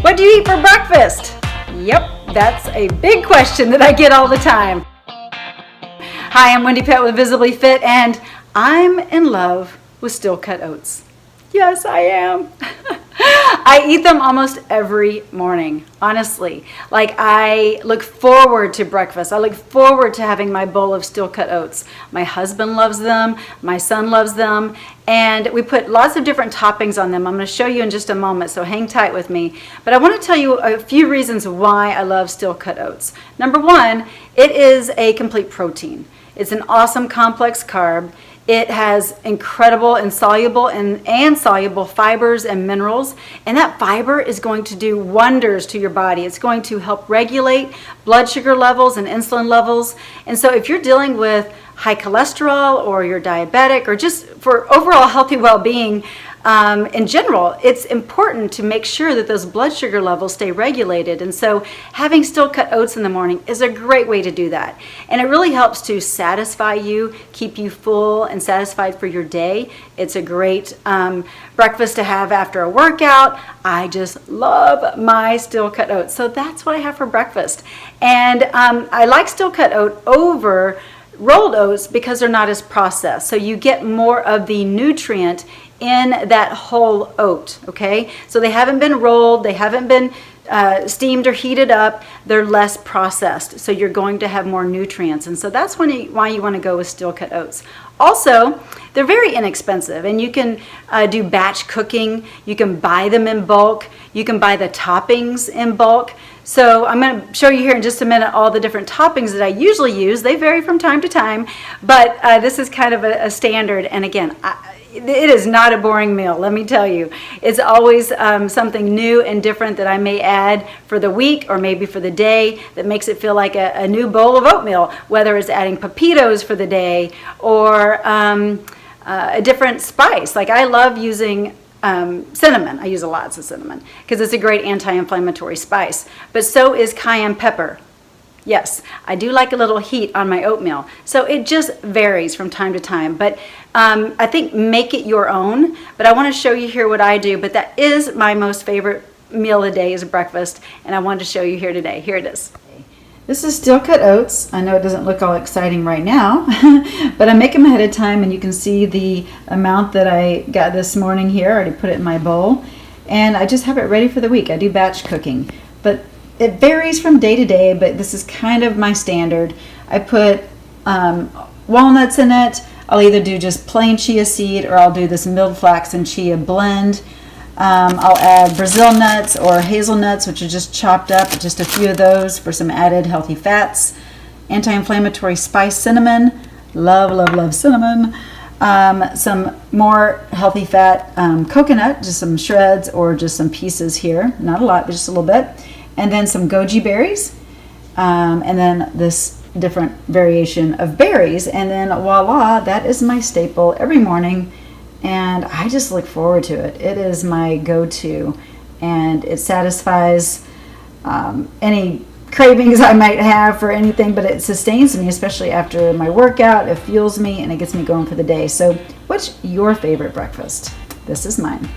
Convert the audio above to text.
What do you eat for breakfast? Yep, that's a big question that I get all the time. Hi, I'm Wendie Pett with Visibly Fit, and I'm in love with steel cut oats. Yes, I am. I eat them almost every morning, honestly. Like, I look forward to breakfast. I look forward to having my bowl of steel cut oats. My husband loves them, my son loves them, and we put lots of different toppings on them. I'm going to show you in just a moment, so hang tight with me. But I want to tell you a few reasons why I love steel cut oats. Number one, it is a complete protein. It's an awesome complex carb. It has incredible insoluble and soluble fibers and minerals, and that fiber is going to do wonders to your body. It's going to help regulate blood sugar levels and insulin levels. And so if you're dealing with high cholesterol, or you're diabetic, or just for overall healthy well-being, in general, it's important to make sure that those blood sugar levels stay regulated. And so having steel cut oats in the morning is a great way to do that. And it really helps to satisfy you, keep you full and satisfied for your day. It's a great breakfast to have after a workout. I just love my steel cut oats. So that's what I have for breakfast. And I like steel cut oat over rolled oats because they're not as processed. So you get more of the nutrient in that whole oat, okay? So they haven't been rolled, they haven't been steamed or heated up, they're less processed. So you're going to have more nutrients. And so that's why you want to go with steel cut oats. Also, they're very inexpensive, and you can do batch cooking. You can buy them in bulk. You can buy the toppings in bulk. So I'm going to show you here in just a minute all the different toppings that I usually use. They vary from time to time, but this is kind of a standard. And again, it is not a boring meal, let me tell you. It's always something new and different that I may add for the week or maybe for the day that makes it feel like a new bowl of oatmeal, whether it's adding pepitos for the day or a different spice. Like, I love using cinnamon. I use lots of cinnamon because it's a great anti-inflammatory spice, but so is cayenne pepper. Yes, I do like a little heat on my oatmeal. So it just varies from time to time. But I think make it your own. But I want to show you here what I do. But that is my most favorite meal of the day is breakfast. And I wanted to show you here today. Here it is. This is steel cut oats. I know it doesn't look all exciting right now, but I make them ahead of time. And you can see the amount that I got this morning here. I already put it in my bowl. And I just have it ready for the week. I do batch cooking. But it varies from day to day, but this is kind of my standard. I put walnuts in it. I'll either do just plain chia seed, or I'll do this milled flax and chia blend. I'll add Brazil nuts or hazelnuts, which are just chopped up, just a few of those for some added healthy fats. Anti-inflammatory spice cinnamon. Love, love, love cinnamon. Some more healthy fat coconut, just some shreds or just some pieces here. Not a lot, but just a little bit. And then some goji berries, and then this different variation of berries, and then voila, that is my staple every morning, and I just look forward to it. It is my go-to, and it satisfies any cravings I might have for anything, but it sustains me, especially after my workout. It fuels me, and it gets me going for the day. So what's your favorite breakfast? This is mine.